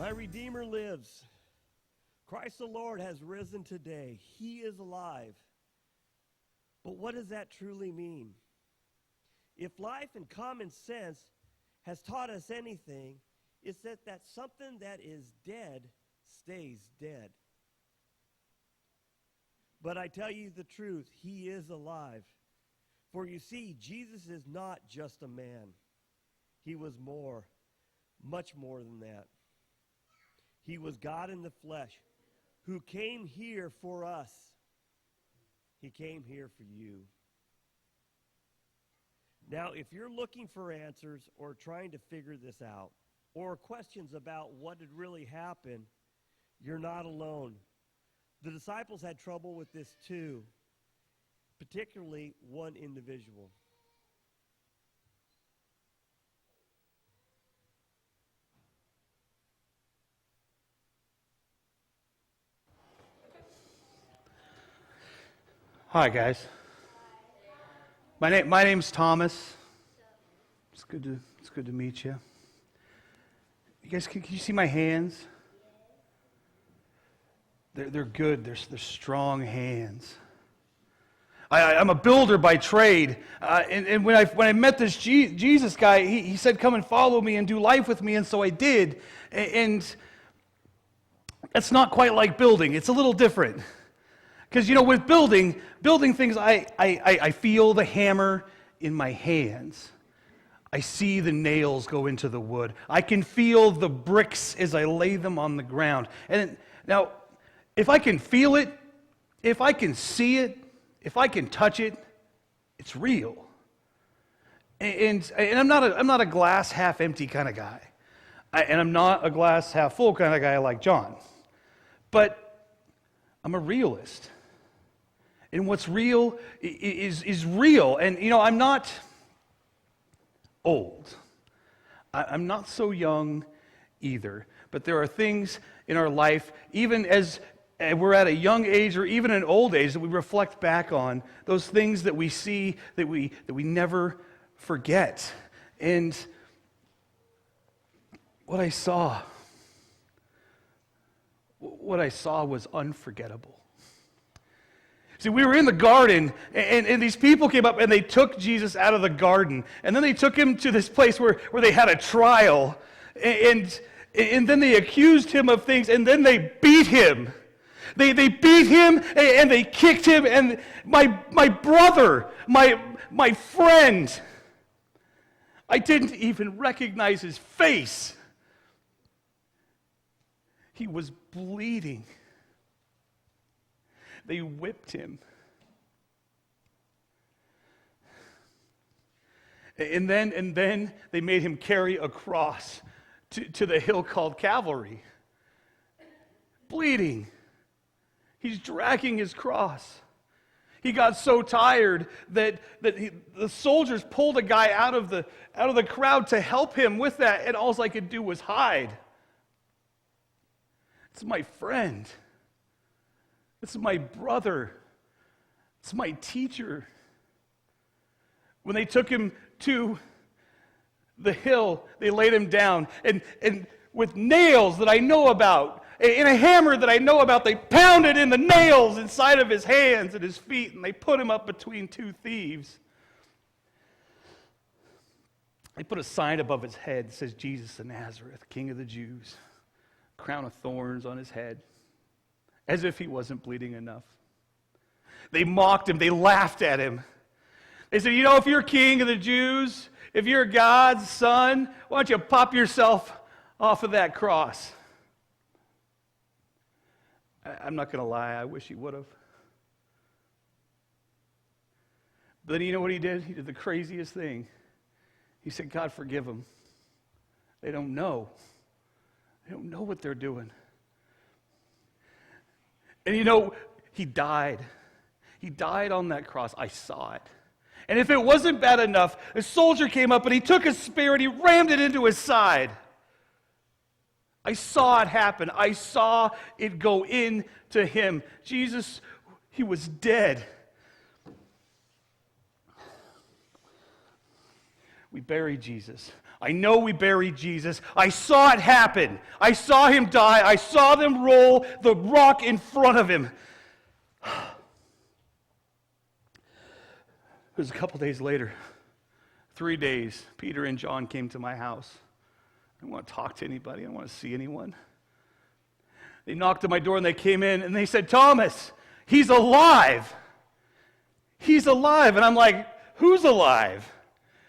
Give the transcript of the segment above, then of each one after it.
My Redeemer lives. Christ the Lord has risen today. He is alive. But what does that truly mean? If life and common sense has taught us anything, it's that something that is dead stays dead. But I tell you the truth, he is alive. For you see, Jesus is not just a man. He was more, much more than that. He was God in the flesh who came here for us. He came here for you. Now, if you're looking for answers or trying to figure this out, or questions about what had really happened, you're not alone. The disciples had trouble with this too, particularly one individual. Hi, guys. My name's Thomas. It's good to meet you. You guys, can you see my hands? They're good. They're strong hands. I'm a builder by trade, and when I met this Jesus guy, he said, "Come and follow me and do life with me," and so I did. And that's not quite like building. It's a little different. Because, with building things, I feel the hammer in my hands. I see the nails go into the wood. I can feel the bricks as I lay them on the ground. And now, if I can feel it, if I can see it, if I can touch it, it's real. And I'm not a glass half empty kind of guy. And I'm not a glass half full kind of guy like John. But I'm a realist. And what's real is real. And, I'm not old. I'm not so young either. But there are things in our life, even as we're at a young age or even an old age, that we reflect back on, those things that we see that we never forget. And what I saw was unforgettable. See, we were in the garden, and these people came up, and they took Jesus out of the garden. And then they took him to this place where they had a trial. And then they accused him of things, and then they beat him. They beat him, and they kicked him. And my brother, my friend, I didn't even recognize his face. He was bleeding. They whipped him. And then they made him carry a cross to the hill called Calvary. Bleeding. He's dragging his cross. He got so tired that the soldiers pulled a guy out of the crowd to help him with that, and all I could do was hide. It's my friend. It's my brother. It's my teacher. When they took him to the hill, they laid him down. And with nails that I know about, and a hammer that I know about, they pounded in the nails inside of his hands and his feet, and they put him up between two thieves. They put a sign above his head that says, "Jesus of Nazareth, King of the Jews." Crown of thorns on his head. As if he wasn't bleeding enough. They mocked him. They laughed at him. They said, if you're king of the Jews, if you're God's son, why don't you pop yourself off of that cross? I'm not going to lie. I wish he would have. But then you know what he did? He did the craziest thing. He said, "God, forgive them. They don't know. They don't know what they're doing." And he died. He died on that cross. I saw it. And if it wasn't bad enough, a soldier came up and he took a spear and he rammed it into his side. I saw it happen. I saw it go into him. Jesus, he was dead. We buried Jesus. I know we buried Jesus. I saw it happen. I saw him die. I saw them roll the rock in front of him. It was a couple days later, 3 days, Peter and John came to my house. I didn't want to talk to anybody. I didn't want to see anyone. They knocked at my door and they came in and they said, Thomas, he's alive. He's alive. And I'm like, who's alive?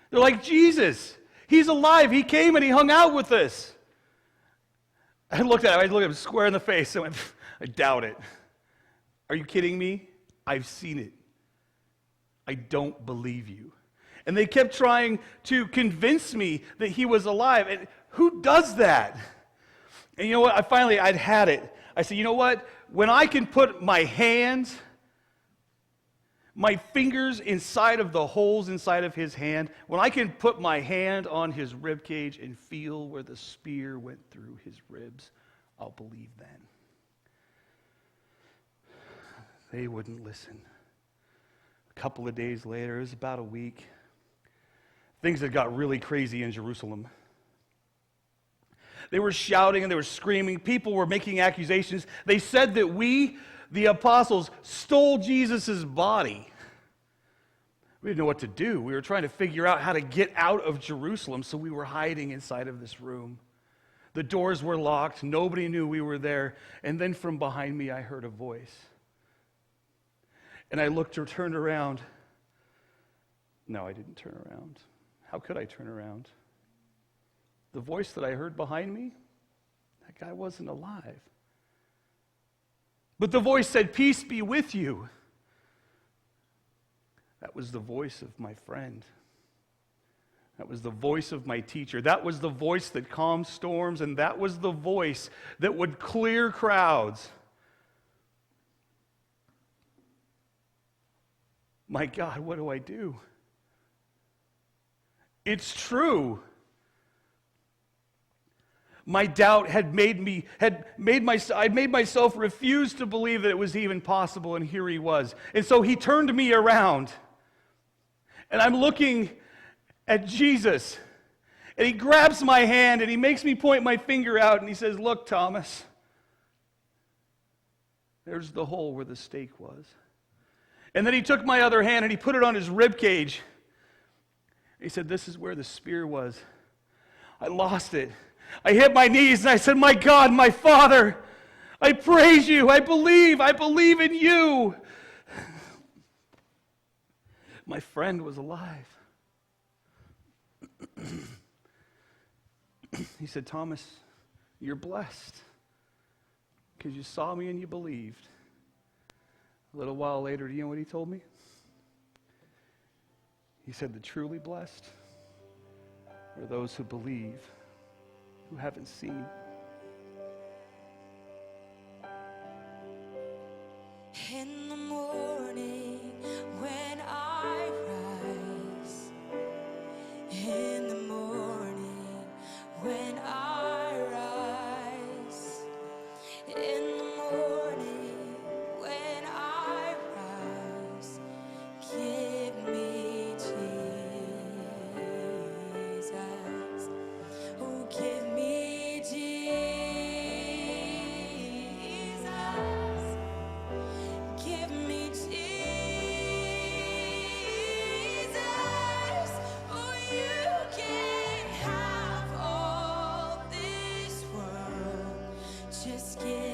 They're like, Jesus. He's alive. He came and he hung out with us. I looked at him square in the face and went, I doubt it. Are you kidding me? I've seen it. I don't believe you. And they kept trying to convince me that he was alive. And who does that? And you know what? I'd had it. I said, you know what? When I can put my hands, my fingers inside of the holes inside of his hand, when I can put my hand on his rib cage and feel where the spear went through his ribs, I'll believe then. They wouldn't listen. A couple of days later, it was about a week, things had got really crazy in Jerusalem. They were shouting and they were screaming. People were making accusations. They said that we, the apostles, stole Jesus' body. We didn't know what to do. We were trying to figure out how to get out of Jerusalem, so we were hiding inside of this room. The doors were locked. Nobody knew we were there. And then from behind me, I heard a voice. And I turned around. No, I didn't turn around. How could I turn around? The voice that I heard behind me, that guy wasn't alive. But the voice said, peace be with you. That was the voice of my friend. That was the voice of my teacher. That was the voice that calmed storms, and that was the voice that would clear crowds. My God, what do I do? It's true. My doubt I'd made myself refuse to believe that it was even possible, and here he was. And so he turned me around, and I'm looking at Jesus, and he grabs my hand, and he makes me point my finger out, and he says, look, Thomas, there's the hole where the stake was. And then he took my other hand, and he put it on his rib cage. He said, this is where the spear was. I lost it. I hit my knees and I said, my God, my Father, I praise you. I believe in you. My friend was alive. He said, Thomas, you're blessed because you saw me and you believed. A little while later, do you know what he told me? He said, the truly blessed are those who believe, who haven't seen. In the morning when I rise, in the morning when I rise, in the morning when I rise, give me Jesus. Oh, give me Jesus. Give me Jesus. Oh, you can have all this world. Just give